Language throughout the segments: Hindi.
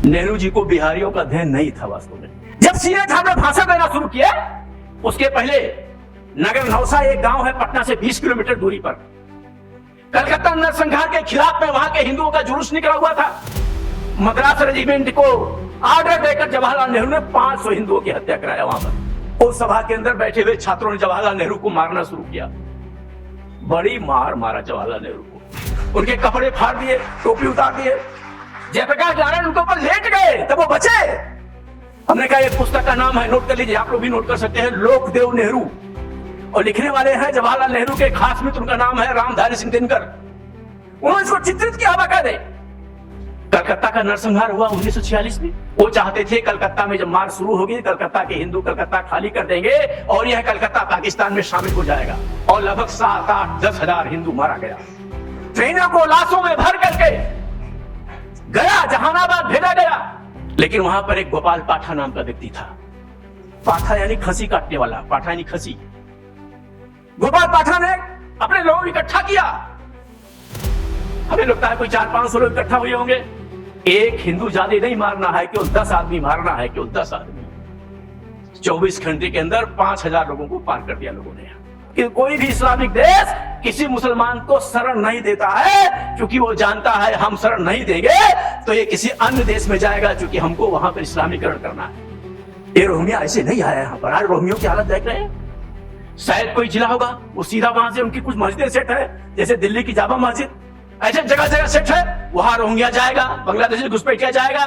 नेहरू जी को बिहारियों का अध्ययन नहीं था वास्तव में। जब सीने साहब ने भाषण देना शुरू किया, उसके पहले नगर नौसा एक गांव है पटना से 20 किलोमीटर दूरी पर, कलकत्ता नरसंहार के खिलाफ में वहां के हिंदुओं का जुलूस निकला हुआ था। मद्रास रेजिमेंट को ऑर्डर देकर जवाहरलाल नेहरू ने 500 हिंदुओं की हत्या कराया वहां पर। उस सभा के अंदर बैठे हुए छात्रों ने जवाहरलाल नेहरू को मारना शुरू किया। बड़ी मार मारा जवाहरलाल नेहरू को, उनके कपड़े फाड़ दिए, टोपी उतार दिए। जयप्रकाश नारायण उनके ऊपर लेट गए तब वो बचे। हमने कहा एक पुस्तक का नाम है, नोट कर लीजिए, आप लोग भी नोट कर सकते हैं, लोकदेव नेहरू, और लिखने वाले हैं जवाहरलाल नेहरू के खास मित्र, उनका नाम है रामधारी सिंह दिनकर। उन्होंने इसको चित्रित किया बाकायदे। कलकत्ता का नरसंहार हुआ 1946 में। वो चाहते थे कलकत्ता में जब मार शुरू होगी, कलकत्ता के हिंदू कलकत्ता खाली कर देंगे और यह कलकत्ता पाकिस्तान में शामिल हो जाएगा। और लगभग 7, 8, 10 हजार हिंदू मारा गया। ट्रेनों को लाशों में भर करके गया, जहानाबाद भेजा गया। लेकिन वहां पर एक गोपाल पाठा नाम का व्यक्ति था। पाठा यानी खसी काटने वाला, पाठा यानी खसी। गोपाल पाठा ने अपने लोगों को इकट्ठा किया। हमें लगता है कोई 400-500 लोग इकट्ठा हुए होंगे। एक हिंदू ज्यादा नहीं मारना है, केवल 10 आदमी मारना है, केवल 10 आदमी। 24 घंटे के अंदर 5000 लोगों को पार कर दिया लोगों ने। कि कोई भी इस्लामिक देश किसी मुसलमान को शरण नहीं देता है, क्योंकि वो जानता है हम शरण नहीं देंगे तो ये किसी अन्य देश में जाएगा, क्योंकि हमको वहां पर इस्लामीकरण करना है। ये रोहिंग्या ऐसे नहीं आया यहाँ पर। आज रोहिंग्यों की हालत देख रहे हैं। शायद कोई जिला होगा, वो सीधा वहां से उनकी कुछ मस्जिदें सेट है, जैसे दिल्ली की जामा मस्जिद, ऐसे जगह जगह सेट है। वहां रोहिंग्या जाएगा, बांग्लादेशी घुसपैठिया जाएगा,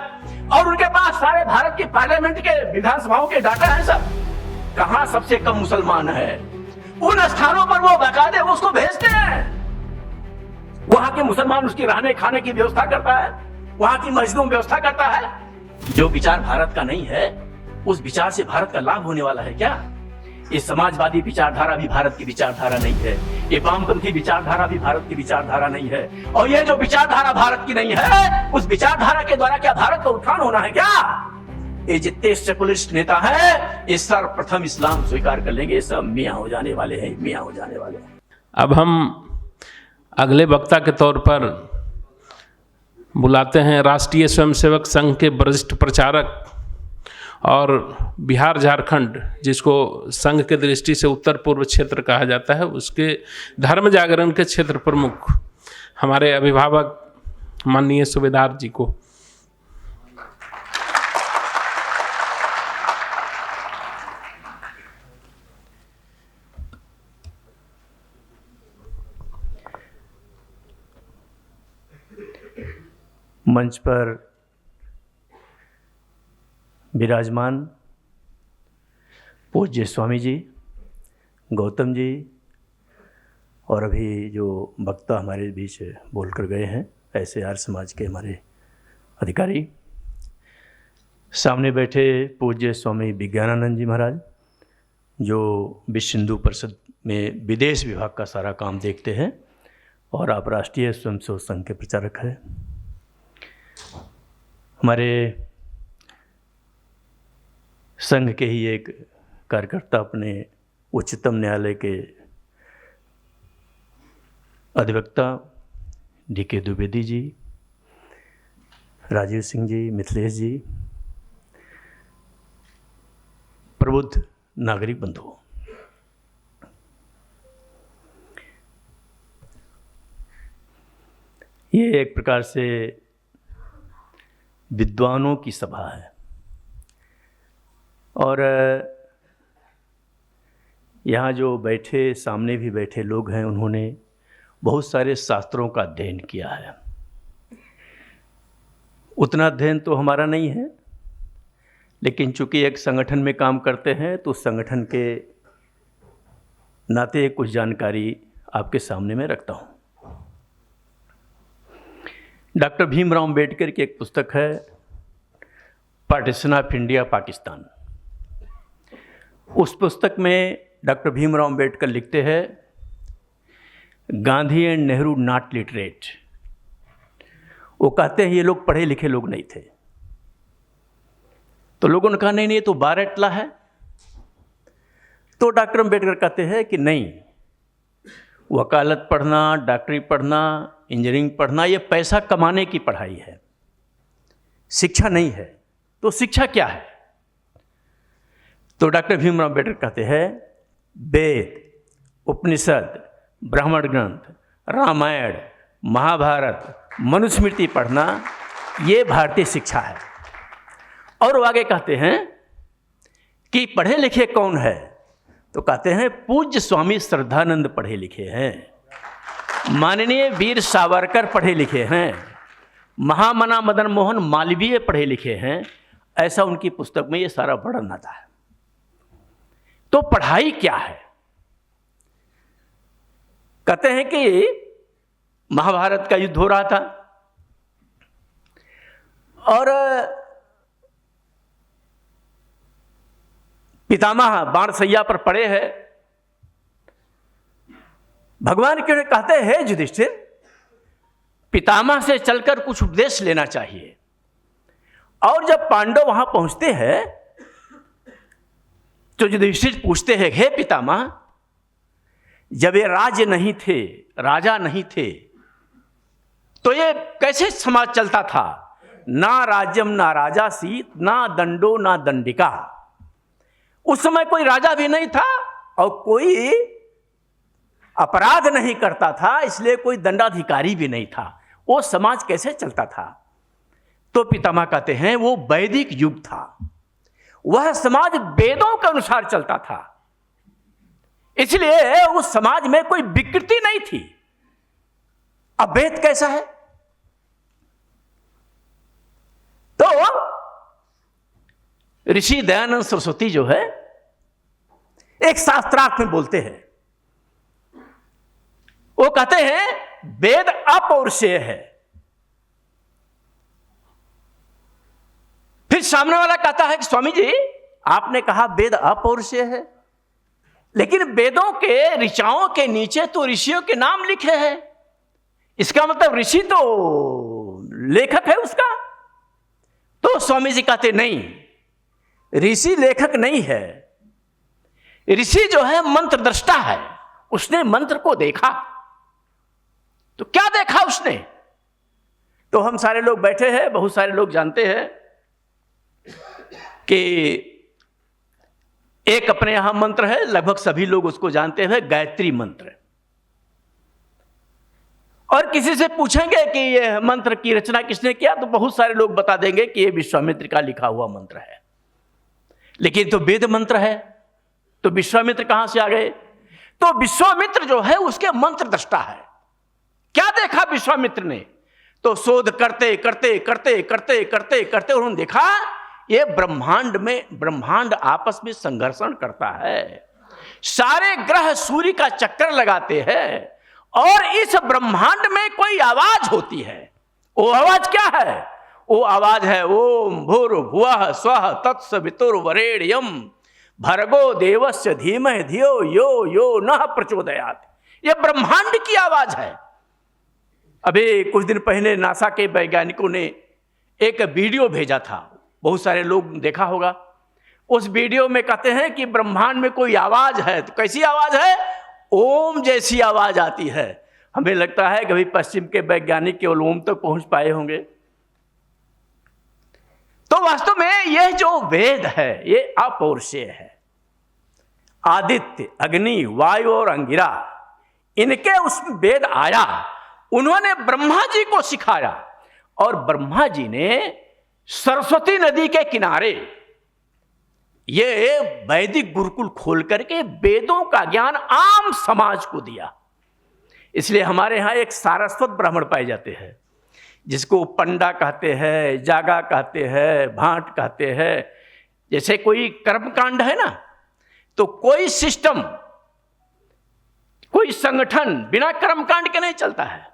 और उनके पास सारे भारत की पार्लियामेंट के विधानसभाओं के डाटा है सब। कहां सबसे कम मुसलमान है, उन स्थानों पर वो बाकायदे उसको भेजते हैं। वहां के मुसलमान उसकी रहने खाने की व्यवस्था करता है, वहां की मस्जिदों में व्यवस्था करता है। जो विचार भारत का नहीं है, उस विचार से भारत का लाभ होने वाला है क्या? ये समाजवादी विचारधारा भी भारत की विचारधारा नहीं है, ये वामपंथी विचारधारा भी भारत की विचारधारा नहीं है। और ये जो विचारधारा भारत की नहीं है, उस विचारधारा के द्वारा क्या भारत का उत्थान होना है क्या? ये जितने सेकुलरिस्ट नेता हैं, ये सर्वप्रथम इस्लाम स्वीकार कर लेंगे, सब मियां हो जाने वाले हैं, मियां हो जाने वाले हैं। अब हम अगले वक्ता के तौर पर बुलाते हैं राष्ट्रीय स्वयंसेवक संघ के वरिष्ठ प्रचारक और बिहार झारखंड, जिसको संघ के दृष्टि से उत्तर पूर्व क्षेत्र कहा जाता है, उसके धर्म जागरण के क्षेत्र प्रमुख हमारे अभिभावक माननीय सूबेदार जी को। मंच पर विराजमान पूज्य स्वामी जी, गौतम जी, और अभी जो वक्ता हमारे बीच बोलकर गए हैं, ऐसे आर्य समाज के हमारे अधिकारी, सामने बैठे पूज्य स्वामी विज्ञानानंद जी महाराज, जो विश्व हिंदू परिषद में विदेश विभाग का सारा काम देखते हैं, और आप राष्ट्रीय स्वयंसेवक संघ के प्रचारक हैं। हमारे संघ के ही एक कार्यकर्ता, अपने उच्चतम न्यायालय के अधिवक्ता DK द्विवेदी जी, राजीव सिंह जी, मिथिलेश जी, प्रबुद्ध नागरिक बंधुओं, ये एक प्रकार से विद्वानों की सभा है। और यहाँ जो बैठे, सामने भी बैठे लोग हैं, उन्होंने बहुत सारे शास्त्रों का अध्ययन किया है। उतना अध्ययन तो हमारा नहीं है, लेकिन चूंकि एक संगठन में काम करते हैं तो संगठन के नाते कुछ जानकारी आपके सामने मैं रखता हूँ। डॉक्टर भीमराव अम्बेडकर की एक पुस्तक है, पार्टीशन ऑफ इंडिया पाकिस्तान। उस पुस्तक में डॉक्टर भीमराव अम्बेडकर लिखते हैं, Gandhi and Nehru not literate. वो कहते हैं ये लोग पढ़े लिखे लोग नहीं थे। तो लोगों ने कहा नहीं नहीं, ये तो बारहटला है। तो डॉक्टर अम्बेडकर कहते हैं कि नहीं, वकालत पढ़ना, डॉक्टरी पढ़ना, इंजीनियरिंग पढ़ना, ये पैसा कमाने की पढ़ाई है, शिक्षा नहीं है तो शिक्षा क्या है? तो डॉक्टर भीमराव अम्बेडकर कहते हैं वेद, उपनिषद, ब्राह्मण ग्रंथ, रामायण, महाभारत, मनुस्मृति पढ़ना ये भारतीय शिक्षा है। और वो आगे कहते हैं कि पढ़े लिखे कौन है? तो कहते हैं पूज्य स्वामी श्रद्धानंद पढ़े लिखे हैं, माननीय वीर सावरकर पढ़े लिखे हैं, महामना मदन मोहन मालवीय पढ़े लिखे हैं। ऐसा उनकी पुस्तक में ये सारा वर्णन आता है। तो पढ़ाई क्या है? कहते हैं कि महाभारत का युद्ध हो रहा था और पितामह बाणसैया पर पड़े हैं। भगवान क्यों कहते हैं युधिष्ठिर, पितामह से चलकर कुछ उपदेश लेना चाहिए। और जब पांडव वहां पहुंचते हैं तो युधिष्ठिर पूछते हैं, हे पितामह, जब ये राज्य नहीं थे, राजा नहीं थे, तो ये कैसे समाज चलता था? ना राज्यम ना राजा सीत, ना दंडो ना दंडिका। उस समय कोई राजा भी नहीं था और कोई अपराध नहीं करता था, इसलिए कोई दंडाधिकारी भी नहीं था। वो समाज कैसे चलता था? तो पितामह कहते हैं वो वैदिक युग था, वह समाज वेदों के अनुसार चलता था, इसलिए उस समाज में कोई विकृति नहीं थी। अब वेद कैसा है? तो ऋषि दयानंद सरस्वती जो है एक शास्त्रार्थ में बोलते हैं, वो कहते हैं वेद अपौरुषेय है। फिर सामने वाला कहता है कि स्वामी जी आपने कहा वेद अपौरुषेय है, लेकिन वेदों के ऋचाओं के नीचे तो ऋषियों के नाम लिखे हैं, इसका मतलब ऋषि तो लेखक है उसका। तो स्वामी जी कहते नहीं, ऋषि लेखक नहीं है, ऋषि जो है मंत्र दृष्टा है, उसने मंत्र को देखा। तो क्या देखा उसने? तो हम सारे लोग बैठे हैं, बहुत सारे लोग जानते हैं कि एक अपने यहां मंत्र है, लगभग सभी लोग उसको जानते हैं, गायत्री मंत्र। और किसी से पूछेंगे कि यह मंत्र की रचना किसने किया, तो बहुत सारे लोग बता देंगे कि यह विश्वामित्र का लिखा हुआ मंत्र है। लेकिन तो वेद मंत्र है, तो विश्वामित्र कहां से आ गए? तो विश्वामित्र जो है उसके मंत्र दृष्टा है। क्या देखा विश्वामित्र ने? तो शोध करते करते करते करते करते करते उन्होंने देखा ये ब्रह्मांड आपस में संघर्षण करता है, सारे ग्रह सूर्य का चक्कर लगाते हैं और इस ब्रह्मांड में कोई आवाज होती है। वो आवाज क्या है? वो आवाज है ओम भूर्भुवः स्वः तत्सवितुर्वरेण्यं भर्गो देवस्य धीमहि धियो यो यो नः प्रचोदयात्। ये ब्रह्मांड की आवाज है। अभी कुछ दिन पहले नासा के वैज्ञानिकों ने एक वीडियो भेजा था, बहुत सारे लोग देखा होगा। उस वीडियो में कहते हैं कि ब्रह्मांड में कोई आवाज है। तो कैसी आवाज है? ओम जैसी आवाज आती है। हमें लगता है कभी पश्चिम के वैज्ञानिक केवल ओम तक पहुंच पाए होंगे। तो वास्तव में यह जो वेद है ये अपौरुषेय है। आदित्य, अग्नि, वायु और अंगिरा, इनके उसमें वेद आया, उन्होंने ब्रह्मा जी को सिखाया और ब्रह्मा जी ने सरस्वती नदी के किनारे ये वैदिक गुरुकुल खोल करके वेदों का ज्ञान आम समाज को दिया। इसलिए हमारे यहां एक सारस्वत ब्राह्मण पाए जाते हैं, जिसको पंडा कहते हैं, जागा कहते हैं, भाट कहते हैं। जैसे कोई कर्मकांड है ना, तो कोई सिस्टम, कोई संगठन बिना कर्मकांड के नहीं चलता है।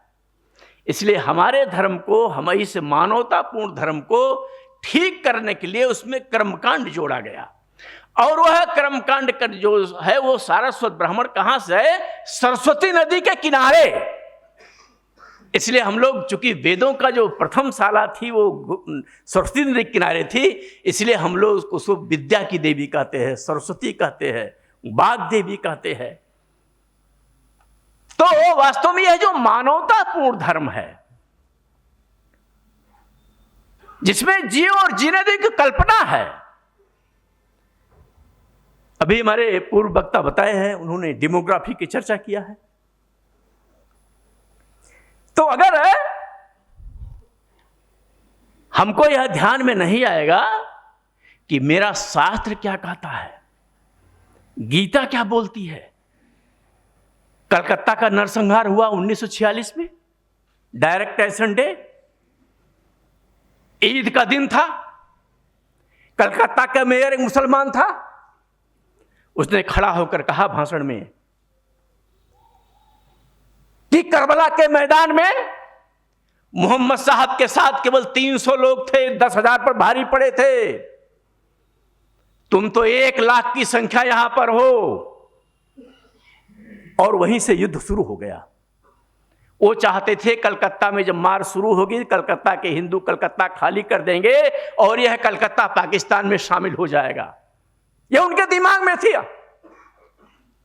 इसलिए हमारे धर्म को, हम इस मानवतापूर्ण धर्म को ठीक करने के लिए उसमें कर्मकांड जोड़ा गया। और वह कर्मकांड कर जो है वो सारस्वत ब्राह्मण कहां से है? सरस्वती नदी के किनारे। इसलिए हम लोग, चूंकि वेदों का जो प्रथम शाला थी वो सरस्वती नदी के किनारे थी, इसलिए हम लोग उसको विद्या की देवी कहते हैं, सरस्वती कहते हैं, वाग देवी कहते हैं। तो वास्तव में यह जो मानवतापूर्ण धर्म है, जिसमें जिए और जीने देने की कल्पना है। अभी हमारे पूर्व वक्ता बताए हैं, उन्होंने डेमोग्राफी की चर्चा किया है। तो अगर हमको यह ध्यान में नहीं आएगा कि मेरा शास्त्र क्या कहता है, गीता क्या बोलती है। कलकत्ता का नरसंहार हुआ 1946 में, डायरेक्ट एशन डे, ईद का दिन था। कलकत्ता का मेयर एक मुसलमान था। उसने खड़ा होकर कहा भाषण में कि करबला के मैदान में मोहम्मद साहब के साथ केवल 300 लोग थे, 10,000 पर भारी पड़े थे। तुम तो 1 लाख की संख्या यहां पर हो। और वहीं से युद्ध शुरू हो गया। वो चाहते थे कलकत्ता में जब मार शुरू होगी, कलकत्ता के हिंदू कलकत्ता खाली कर देंगे और यह कलकत्ता पाकिस्तान में शामिल हो जाएगा। यह उनके दिमाग में थी।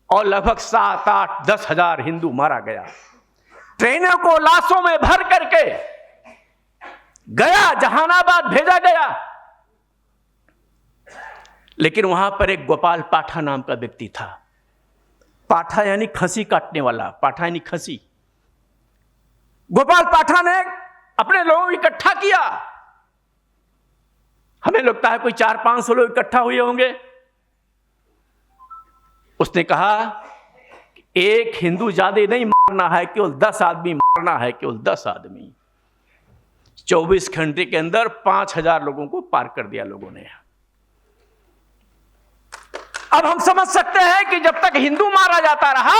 और लगभग 7, 8, 10 हजार हिंदू मारा गया। ट्रेनों को लाशों में भर करके गया, जहानाबाद भेजा गया। लेकिन वहां पर एक गोपाल पाठा नाम का व्यक्ति था। पाठा यानी खसी काटने वाला, पाठा यानी खसी। गोपाल पाठा ने अपने लोगों को इकट्ठा किया। हमें लगता है कोई 400-500 लोग इकट्ठा हुए होंगे। उसने कहा एक हिंदू ज्यादा नहीं मारना है, केवल 10 आदमी मारना है, केवल 10 आदमी। 24 घंटे के अंदर 5,000 लोगों को पार कर दिया लोगों ने। अब हम समझ सकते हैं कि जब तक हिंदू मारा जाता रहा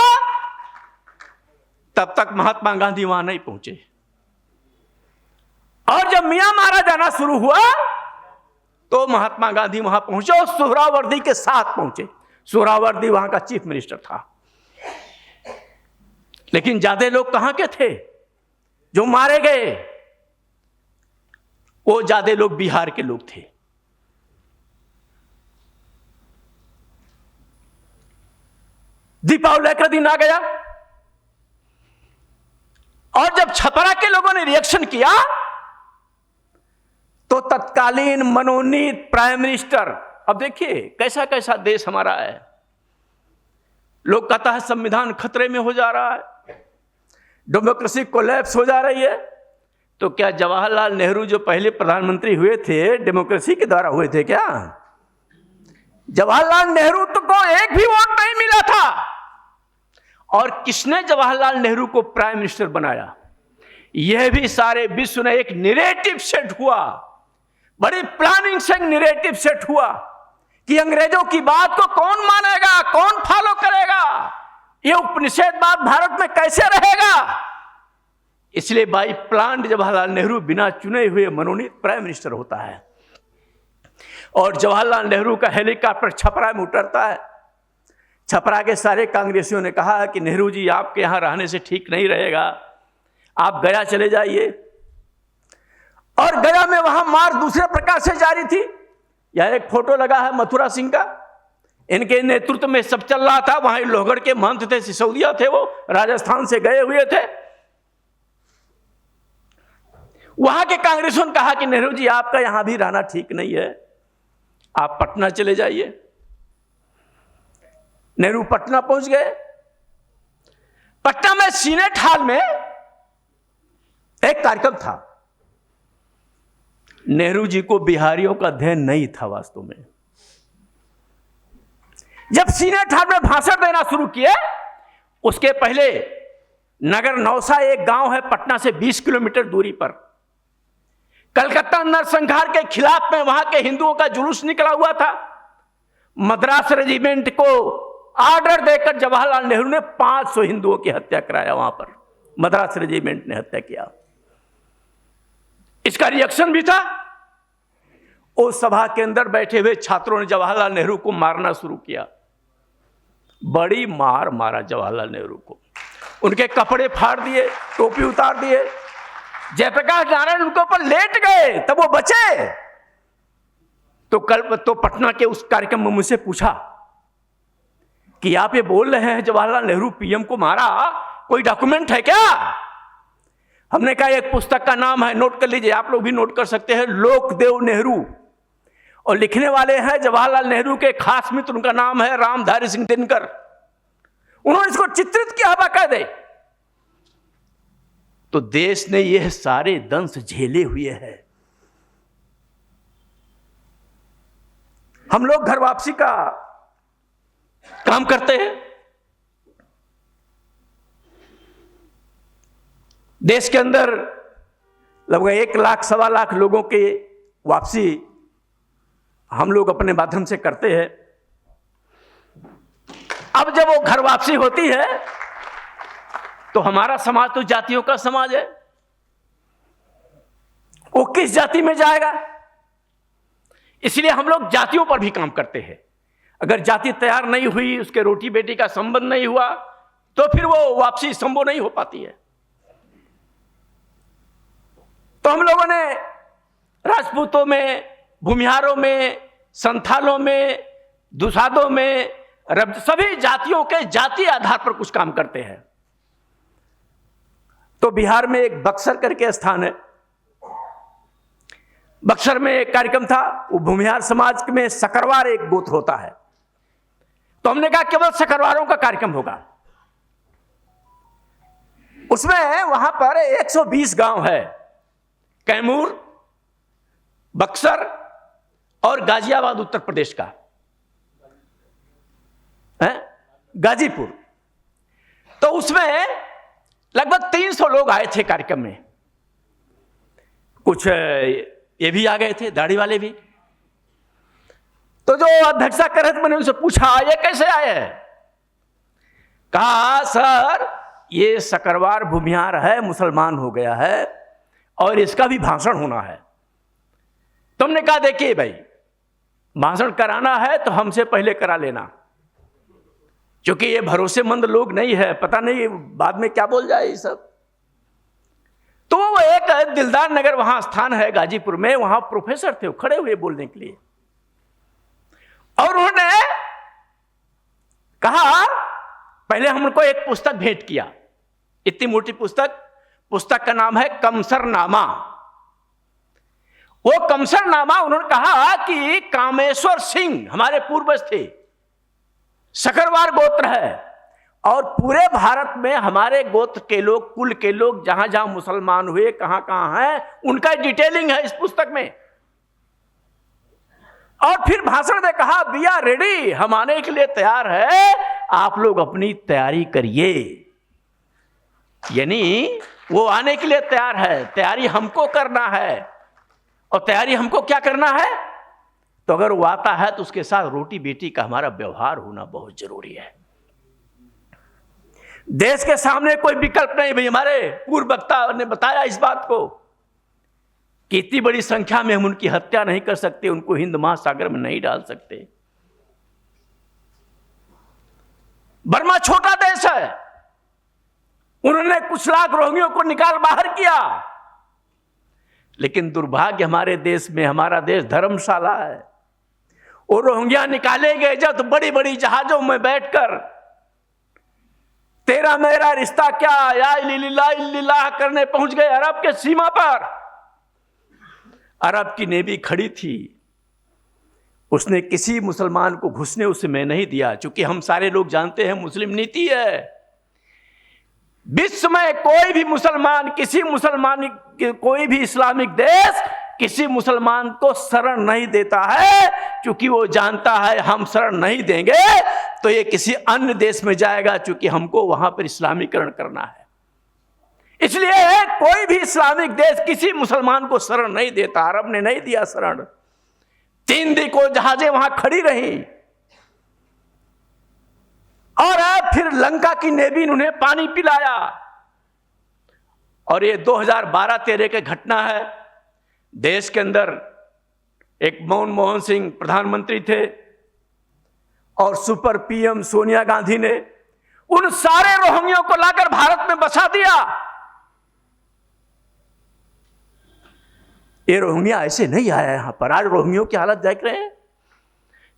तब तक महात्मा गांधी वहां नहीं पहुंचे। और जब मियां मारा जाना शुरू हुआ तो महात्मा गांधी वहां पहुंचे और सोहरावर्दी के साथ पहुंचे। सोहरावर्दी वहां का चीफ मिनिस्टर था। लेकिन ज्यादा लोग कहां के थे जो मारे गए? वो ज्यादा लोग बिहार के लोग थे। दीपावली का दिन आ गया और जब छपरा के लोगों ने रिएक्शन किया तो तत्कालीन मनोनीत प्राइम मिनिस्टर, अब देखिए कैसा कैसा देश हमारा है। लोग कहता है संविधान खतरे में हो जा रहा है, डेमोक्रेसी कोलैप्स हो जा रही है। तो क्या जवाहरलाल नेहरू जो पहले प्रधानमंत्री हुए थे डेमोक्रेसी के द्वारा हुए थे क्या? जवाहरलाल नेहरू तो को एक भी वोट नहीं मिला था। और किसने जवाहरलाल नेहरू को प्राइम मिनिस्टर बनाया? यह भी सारे विश्व ने एक नैरेटिव सेट हुआ, बड़ी प्लानिंग से नैरेटिव सेट हुआ कि अंग्रेजों की बात को कौन मानेगा, कौन फॉलो करेगा, यह उपनिषेधवाद भारत में कैसे रहेगा। इसलिए बाई प्लान जवाहरलाल नेहरू बिना चुने हुए मनोनीत प्राइम मिनिस्टर होता है। और जवाहरलाल नेहरू का हेलीकॉप्टर छपरा में उतरता है। छपरा के सारे कांग्रेसियों ने कहा कि नेहरू जी आपके यहां रहने से ठीक नहीं रहेगा, आप गया चले जाइए। और गया में वहां मार दूसरे प्रकार से जारी थी। यह एक फोटो लगा है मथुरा सिंह का, इनके नेतृत्व में सब चल रहा था। वहां लोहगढ़ के महंत थे, सिसोदिया थे, वो राजस्थान से गए हुए थे। वहां के कांग्रेसियों ने कहा कि नेहरू जी आपका यहां भी रहना ठीक नहीं है, आप पटना चले जाइए। नेहरू पटना पहुंच गए। पटना में सीनेट हॉल में एक कार्यक्रम था। नेहरू जी को बिहारियों का ध्यान नहीं था वास्तव में। जब सीनेट हॉल में भाषण देना शुरू किए, उसके पहले नगर नौसा एक गांव है पटना से 20 किलोमीटर दूरी पर। कलकत्ता नरसंहार के खिलाफ में वहां के हिंदुओं का जुलूस निकला हुआ था। मद्रास रेजिमेंट को ऑर्डर देकर जवाहरलाल नेहरू ने 500 हिंदुओं की हत्या कराया। वहां पर मद्रास रेजिमेंट ने हत्या किया। इसका रिएक्शन भी था। उस सभा के अंदर बैठे हुए छात्रों ने जवाहरलाल नेहरू को मारना शुरू किया। बड़ी मार मारा जवाहरलाल नेहरू को। उनके कपड़े फाड़ दिए, टोपी उतार दिए। जयप्रकाश नारायण उनके ऊपर लेट गए, तब वो बचे। तो कल तो पटना के उस कार्यक्रम में मुझसे पूछा कि आप ये बोल रहे हैं जवाहरलाल नेहरू पीएम को मारा, कोई डॉक्यूमेंट है क्या? हमने कहा एक पुस्तक का नाम है, नोट कर लीजिए, आप लोग भी नोट कर सकते हैं, लोकदेव नेहरू, और लिखने वाले हैं जवाहरलाल नेहरू के खास मित्र, उनका नाम है रामधारी सिंह दिनकर। उन्होंने इसको चित्रित किया बाकायदे। तो देश ने यह सारे दंश झेले हुए हैं। हम लोग घर वापसी का काम करते हैं। देश के अंदर लगभग 1 लाख सवा लाख लोगों की वापसी हम लोग अपने माध्यम से करते हैं। अब जब वो घर वापसी होती है तो हमारा समाज तो जातियों का समाज है, वो किस जाति में जाएगा? इसलिए हम लोग जातियों पर भी काम करते हैं। अगर जाति तैयार नहीं हुई, उसके रोटी बेटी का संबंध नहीं हुआ, तो फिर वो वापसी संभव नहीं हो पाती है। तो हम लोगों ने राजपूतों में, भूमिहारों में, संथालों में, दुसाधों में, सभी जातियों के जातीय आधार पर कुछ काम करते हैं। तो बिहार में एक बक्सर करके स्थान है, बक्सर में एक कार्यक्रम था। वो भूमिहार समाज में सकरवार एक गोत्र होता है, तो हमने कहा केवल सकरवारों का कार्यक्रम होगा। उसमें वहां पर 120 गांव है, कैमूर, बक्सर और गाजियाबाद उत्तर प्रदेश का है, गाजीपुर। तो उसमें लगभग 300 लोग आए थे कार्यक्रम में। कुछ ये भी आ गए थे, दाढ़ी वाले भी। तो जो अध्यक्षता कर रहे थे, मैंने उनसे पूछा ये कैसे आए हैं? कहा सर ये सकरवार भूमिहार है, मुसलमान हो गया है और इसका भी भाषण होना है। तुमने कहा देखिए भाई, भाषण कराना है तो हमसे पहले करा लेना, क्योंकि ये भरोसेमंद लोग नहीं है, पता नहीं बाद में क्या बोल जाए ये सब। तो वो एक दिलदार नगर वहां स्थान है गाजीपुर में, वहां प्रोफेसर थे, वो खड़े हुए बोलने के लिए। और उन्होंने कहा पहले हमको एक पुस्तक भेंट किया, इतनी मोटी पुस्तक का नाम है कमसरनामा। वो कमसरनामा उन्होंने कहा कि कामेश्वर सिंह हमारे पूर्वज थे, सकरवार गोत्र है, और पूरे भारत में हमारे गोत्र के लोग, कुल के लोग जहां जहां मुसलमान हुए, कहां कहां हैं, उनका डिटेलिंग है इस पुस्तक में। और फिर भाषण में कहा वी आर रेडी, हम आने के लिए तैयार है, आप लोग अपनी तैयारी करिए। यानी वो आने के लिए तैयार है, तैयारी हमको करना है। और तैयारी हमको क्या करना है? तो अगर वो आता है तो उसके साथ रोटी बेटी का हमारा व्यवहार होना बहुत जरूरी है। देश के सामने कोई विकल्प नहीं। भाई हमारे पूर्व वक्ता ने बताया इस बात को कि इतनी बड़ी संख्या में हम उनकी हत्या नहीं कर सकते, उनको हिंद महासागर में नहीं डाल सकते। बर्मा छोटा देश है, उन्होंने कुछ लाख रोहिंग्यों को निकाल बाहर किया, लेकिन दुर्भाग्य हमारे देश में, हमारा देश धर्मशाला है। वो रोहिंग्या निकाले गए जब तो बड़ी बड़ी जहाजों में बैठकर तेरा मेरा रिश्ता क्या, या इल्लिल्लाह करने पहुंच गए अरब के सीमा पर। अरब की नेवी खड़ी थी, उसने किसी मुसलमान को घुसने उसे मैं नहीं दिया, क्योंकि हम सारे लोग जानते हैं मुस्लिम नीति है। विश्व में कोई भी मुसलमान, कोई भी इस्लामिक देश किसी मुसलमान को शरण नहीं देता है, क्योंकि वो जानता है हम शरण नहीं देंगे तो ये किसी अन्य देश में जाएगा, क्योंकि हमको वहां पर इस्लामीकरण करना है। इसलिए कोई भी इस्लामिक देश किसी मुसलमान को शरण नहीं देता। अरब ने नहीं दिया शरण। 3 दिन को जहाजें वहां खड़ी रही, और फिर लंका की नेवी ने उन्हें पानी पिलाया। और ये 2012-13 की घटना है। देश के अंदर एक मनमोहन सिंह प्रधानमंत्री थे और सुपर पीएम सोनिया गांधी ने उन सारे रोहिंग्यों को लाकर भारत में बसा दिया। ये रोहिंग्या ऐसे नहीं आया यहां पर। आज रोहिंग्यों की हालत देख रहे हैं।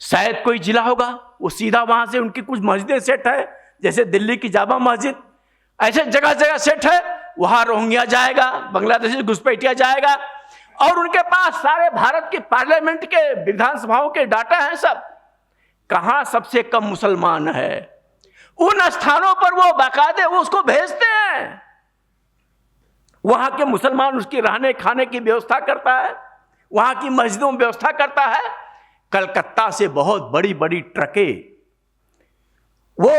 शायद कोई जिला होगा, वो सीधा वहां से उनकी कुछ मस्जिदें सेट है, जैसे दिल्ली की जामा मस्जिद, ऐसे जगह जगह सेट है, वहां रोहिंग्या जाएगा, बांग्लादेशी घुसपैठिया जाएगा, और उनके पास सारे भारत के पार्लियामेंट के विधानसभाओं के डाटा हैं सब। कहां सबसे कम मुसलमान है, उन स्थानों पर वो बाकायदे वो उसको भेजते हैं। वहां के मुसलमान उसकी रहने खाने की व्यवस्था करता है, वहां की मस्जिदों में व्यवस्था करता है। कलकत्ता से बहुत बड़ी बड़ी ट्रकें वो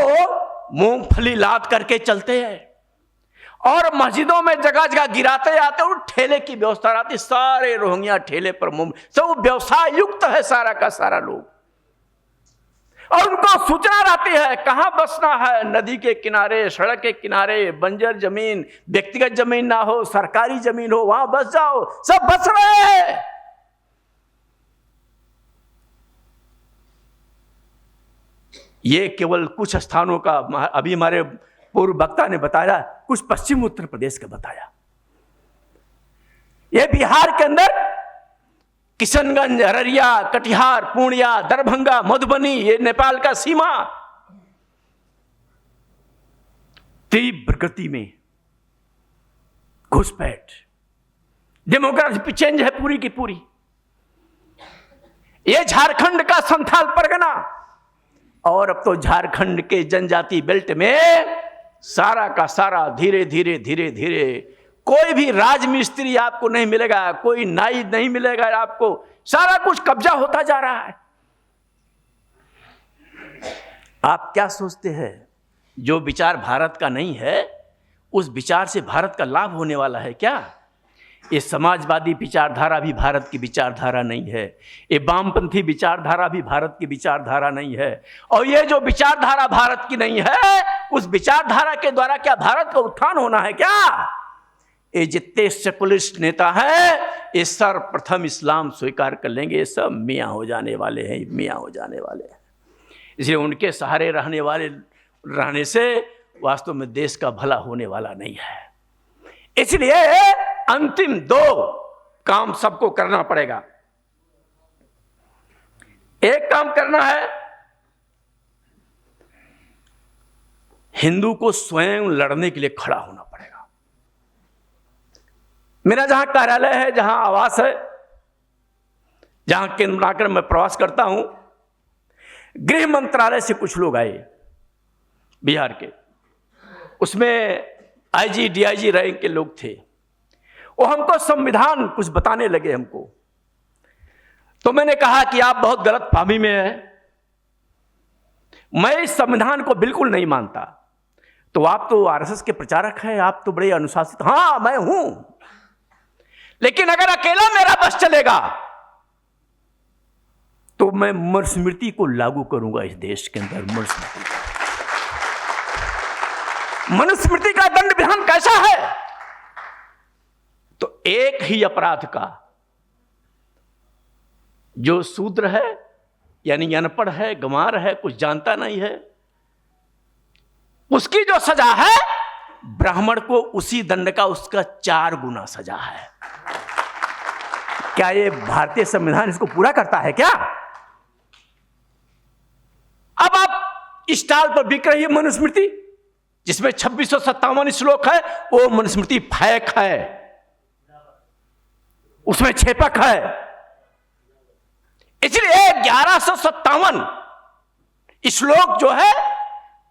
मूंगफली लाद करके चलते हैं और मस्जिदों में जगह जगह गिराते आते और ठेले की व्यवस्था रहती। सारे रोहिंग्या ठेले पर सब व्यवसाय युक्त है सारा का सारा लोग, और उनको सूचना रहती है कहां बसना है। नदी के किनारे, सड़क के किनारे, बंजर जमीन, व्यक्तिगत जमीन ना हो, सरकारी जमीन हो, वहां बस जाओ। सब बस रहे हैं। ये केवल कुछ स्थानों का, अभी हमारे पूर्व वक्ता ने बताया, कुछ पश्चिम उत्तर प्रदेश का बताया। ये बिहार के अंदर किशनगंज, अररिया, कटिहार, पूर्णिया, दरभंगा, मधुबनी, ये नेपाल का सीमा, तीव्र गति में घुसपैठ, डेमोग्राफी चेंज है पूरी की पूरी। ये झारखंड का संथाल परगना, और अब तो झारखंड के जनजाति बेल्ट में सारा का सारा धीरे धीरे धीरे धीरे कोई भी राजमिस्त्री आपको नहीं मिलेगा, कोई नाई नहीं मिलेगा आपको, सारा कुछ कब्जा होता जा रहा है। आप क्या सोचते हैं, जो विचार भारत का नहीं है उस विचार से भारत का लाभ होने वाला है क्या? ये समाजवादी विचारधारा भी भारत की विचारधारा नहीं है, ये वामपंथी विचारधारा भी भारत की विचारधारा नहीं है, और ये जो विचारधारा भारत की नहीं है उस विचारधारा के द्वारा क्या भारत का उत्थान होना है क्या? ये जितने सेकुलरिस्ट नेता हैं ये सर्वप्रथम इस्लाम स्वीकार कर लेंगे, ये सब मियाँ हो जाने वाले हैं, मियाँ हो जाने वाले हैं। इसलिए उनके सहारे रहने से वास्तव में देश का भला होने वाला नहीं है। इसलिए अंतिम दो काम सबको करना पड़ेगा। एक काम करना है, हिंदू को स्वयं लड़ने के लिए खड़ा होना पड़ेगा। मेरा जहां कार्यालय है, जहां आवास है, जहां केंद्र बनाकर मैं प्रवास करता हूं, गृह मंत्रालय से कुछ लोग आए बिहार के, उसमें आईजी डीआईजी रैंक के लोग थे। वो हमको संविधान कुछ बताने लगे हमको। तो मैंने कहा कि आप बहुत गलत फहमी में हैं, मैं इस संविधान को बिल्कुल नहीं मानता। तो आप तो आरएसएस के प्रचारक हैं, आप तो बड़े अनुशासित। हाँ मैं हूं, लेकिन अगर अकेला मेरा बस चलेगा तो मैं मनुस्मृति को लागू करूंगा इस देश के अंदर। मनुस्मृति का दंड विधान कैसा है? तो एक ही अपराध का, जो शूद्र है यानी अनपढ़ है, गंवार है, कुछ जानता नहीं है, उसकी जो सजा है ब्राह्मण को उसी दंड का उसका 4 गुना सजा है। क्या ये भारतीय संविधान इसको पूरा करता है क्या? अब आप स्टॉल पर बिक रही है मनुस्मृति, जिसमें 2657 श्लोक है, वो मनुस्मृति फेक है, उसमें छेपक है। इसलिए 1157 श्लोक जो है,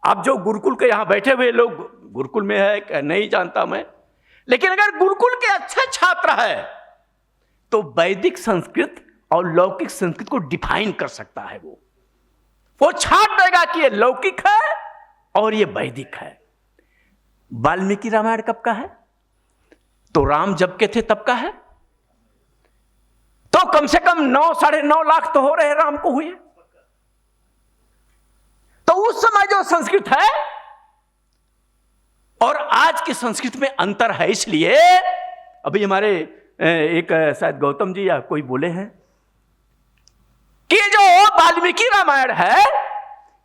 अब जो गुरुकुल के यहां बैठे हुए लोग, गुरुकुल में है नहीं जानता मैं, लेकिन अगर गुरुकुल के अच्छे छात्र है तो वैदिक संस्कृत और लौकिक संस्कृत को डिफाइन कर सकता है। वो छाट देगा कि ये लौकिक है और ये वैदिक है। वाल्मीकि रामायण कब का है? तो राम जब के थे तब का है। तो कम से कम 9-9.5 लाख तो हो रहे राम को हुए। तो उस समय जो संस्कृत है और आज की संस्कृत में अंतर है। इसलिए अभी हमारे एक शायद गौतम जी या कोई बोले हैं कि जो वाल्मीकि रामायण है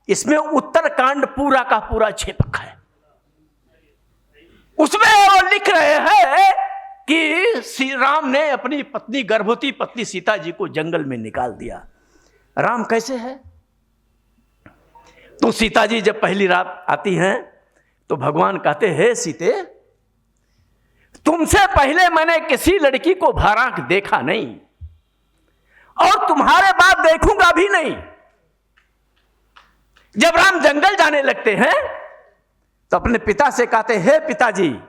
इसमें उत्तरकांड पूरा का पूरा छेपक है। उसमें वो लिख रहे हैं कि श्री राम ने अपनी पत्नी, गर्भवती पत्नी सीता जी को जंगल में निकाल दिया। राम कैसे है? तो सीता जी जब पहली रात आती हैं तो भगवान कहते हैं, सीते तुमसे पहले मैंने किसी लड़की को भरांक देखा नहीं और तुम्हारे बाद देखूंगा भी नहीं। जब राम जंगल जाने लगते हैं तो अपने पिता से कहते, हे पिताजी,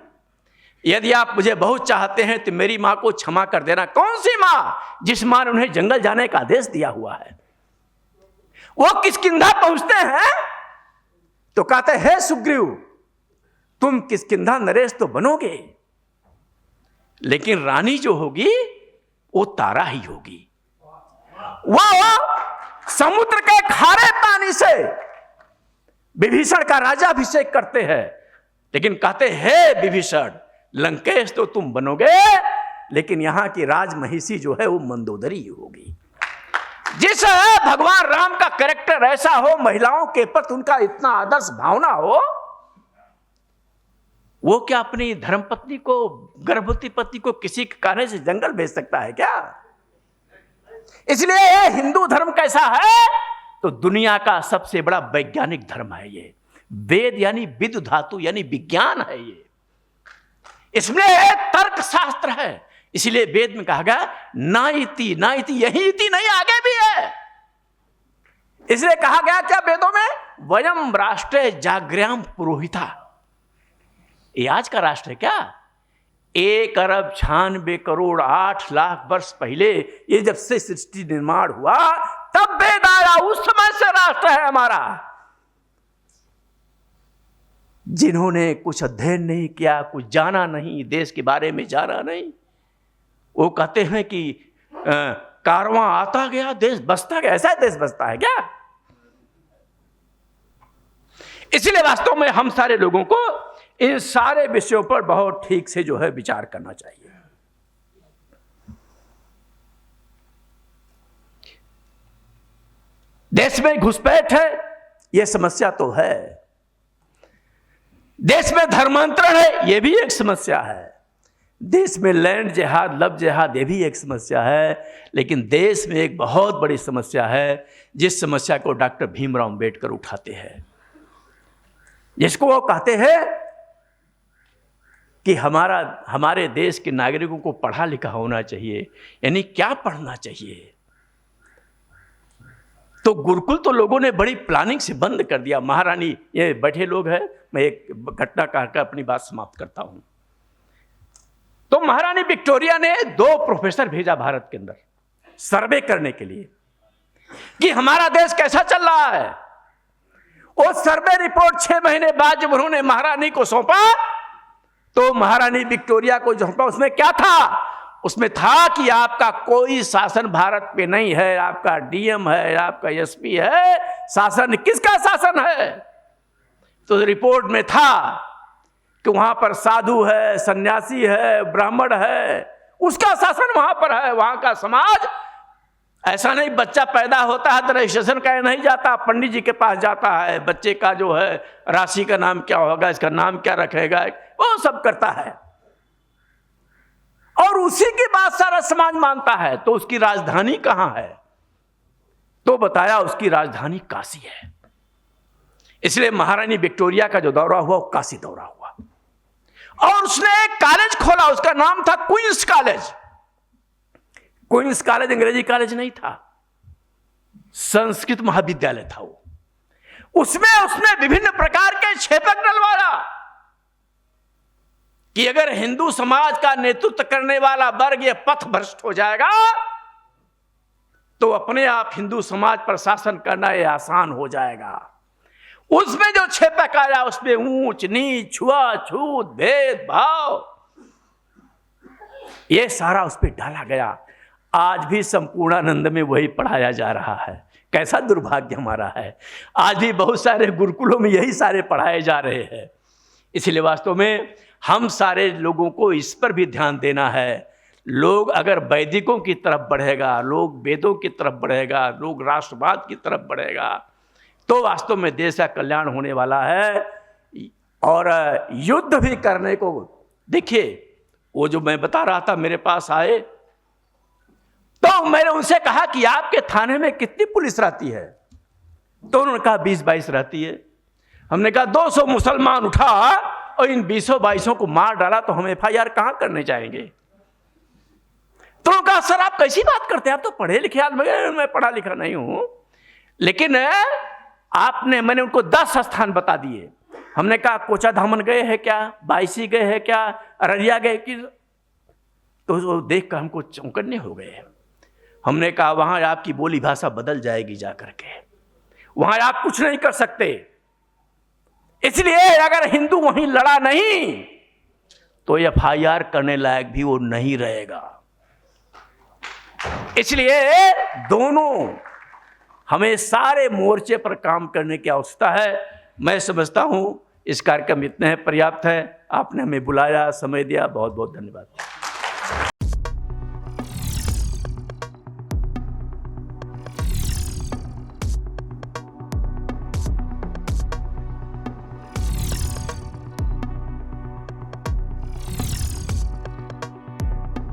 यदि आप मुझे बहुत चाहते हैं तो मेरी मां को क्षमा कर देना। कौन सी मां? जिस मां ने उन्हें जंगल जाने का आदेश दिया हुआ है। वो किष्किंधा पहुंचते हैं तो कहते, हे सुग्रीव, तुम किष्किंधा नरेश तो बनोगे, लेकिन रानी जो होगी वो तारा ही होगी। वो समुद्र के खारे पानी से विभीषण का राज्याभिषेक करते हैं, लेकिन कहते, हे विभीषण, लंकेश तो तुम बनोगे, लेकिन यहां की राजमहिषी जो है वो मंदोदरी होगी। जिस भगवान राम का कैरेक्टर ऐसा हो, महिलाओं के प्रति उनका इतना आदर्श भावना हो, वो क्या अपनी धर्मपत्नी को, गर्भवती पत्नी को किसी के कहने से जंगल भेज सकता है क्या? इसलिए हिंदू धर्म कैसा है? तो दुनिया का सबसे बड़ा वैज्ञानिक धर्म है ये। वेद यानी विद धातु यानी विज्ञान है ये। इसमें तर्क शास्त्र है। इसलिए वेद में कहा गया ना इति, ना इति, यही इति नहीं, आगे भी है। इसलिए कहा गया क्या वेदों में? वयम राष्ट्रे जाग्र्याम पुरोहिता। ये आज का राष्ट्र है क्या? 1,96,08,00,000 वर्ष पहले ये जब से सृष्टि निर्माण हुआ तब वेद आया, उस समय से राष्ट्र है हमारा। जिन्होंने कुछ अध्ययन नहीं किया, कुछ जाना नहीं, देश के बारे में जाना नहीं, वो कहते हैं कि कारवां आता गया देश बसता गया। ऐसा देश बसता है क्या? इसलिए वास्तव में हम सारे लोगों को इन सारे विषयों पर बहुत ठीक से जो है विचार करना चाहिए। देश में घुसपैठ है, यह समस्या तो है। देश में धर्मांतरण है, यह भी एक समस्या है। देश में लैंड जिहाद, लव जिहाद, यह भी एक समस्या है। लेकिन देश में एक बहुत बड़ी समस्या है, जिस समस्या को डॉक्टर भीमराव अंबेडकर उठाते हैं, जिसको वो कहते हैं कि हमारे देश के नागरिकों को पढ़ा लिखा होना चाहिए। यानी क्या पढ़ना चाहिए? तो गुरुकुल तो लोगों ने बड़ी प्लानिंग से बंद कर दिया। महारानी, ये बैठे लोग हैं, मैं एक घटना कहकर अपनी बात समाप्त करता हूं। तो महारानी विक्टोरिया ने 2 प्रोफेसर भेजा भारत के अंदर सर्वे करने के लिए कि हमारा देश कैसा चल रहा है। वो सर्वे रिपोर्ट 6 महीने बाद जब उन्होंने महारानी को सौंपा तो महारानी विक्टोरिया को सौंपा, उसमें क्या था? उसमें था कि आपका कोई शासन भारत पे नहीं है, आपका डीएम है, आपका एसपी है। शासन किसका शासन है? तो रिपोर्ट में था कि वहां पर साधु है, सन्यासी है, ब्राह्मण है, उसका शासन वहां पर है। वहां का समाज ऐसा नहीं, बच्चा पैदा होता है तो रजिस्ट्रेशन का नहीं जाता, पंडित जी के पास जाता है, बच्चे का जो है राशि का नाम क्या होगा, इसका नाम क्या रखेगा, वो सब करता है और उसी के बाद सारा समाज मानता है। तो उसकी राजधानी कहां है? तो बताया उसकी राजधानी काशी है। इसलिए महारानी विक्टोरिया का जो दौरा हुआ वो काशी दौरा हुआ और उसने एक कॉलेज खोला, उसका नाम था क्वींस कॉलेज। क्वींस कॉलेज अंग्रेजी कॉलेज नहीं था, संस्कृत महाविद्यालय था वो। उसमें उसने विभिन्न प्रकार के छेपक डलवाया कि अगर हिंदू समाज का नेतृत्व करने वाला वर्ग ये पथ भ्रष्ट हो जाएगा तो अपने आप हिंदू समाज पर शासन करना ये आसान हो जाएगा। उसमें जो छेपक आया उसमें ऊंच नीच, छुआछूत, भेदभाव, ये सारा उस पर डाला गया। आज भी संपूर्णानंद में वही पढ़ाया जा रहा है। कैसा दुर्भाग्य हमारा है, आज भी बहुत सारे गुरुकुलों में यही सारे पढ़ाए जा रहे हैं। इसलिए वास्तव में हम सारे लोगों को इस पर भी ध्यान देना है। लोग अगर वैदिकों की तरफ बढ़ेगा, लोग वेदों की तरफ बढ़ेगा, लोग राष्ट्रवाद की तरफ बढ़ेगा तो वास्तव में देश का कल्याण होने वाला है। और युद्ध भी करने को, देखिए वो जो मैं बता रहा था, मेरे पास आए तो मैंने उनसे कहा कि आपके थाने में कितनी पुलिस रहती है? तो उन्होंने कहा 20-22 रहती है। हमने कहा 200 मुसलमान उठा और इन 20-22 को मार डाला तो हम FIR कहां करने जाएंगे? तो कहा सर आप कैसी बात करते हैं, आप तो पढ़े लिखे आदमी। मैं पढ़ा लिखा नहीं हूं, लेकिन मैंने उनको 10 स्थान बता दिए। हमने कहा कोचाधामन गए हैं क्या, बायसी गए हैं क्या, अररिया गए कि? तो वो देख कर हमको चौंकन्ने हो गए। हमने कहा वहां आपकी बोली भाषा बदल जाएगी जाकर के, वहां आप कुछ नहीं कर सकते। इसलिए अगर हिंदू वहीं लड़ा नहीं तो FIR करने लायक भी वो नहीं रहेगा। इसलिए दोनों हमें सारे मोर्चे पर काम करने की आवश्यकता है। मैं समझता हूं इस कार्यक्रम इतने पर्याप्त है। आपने हमें बुलाया, समय दिया, बहुत बहुत धन्यवाद।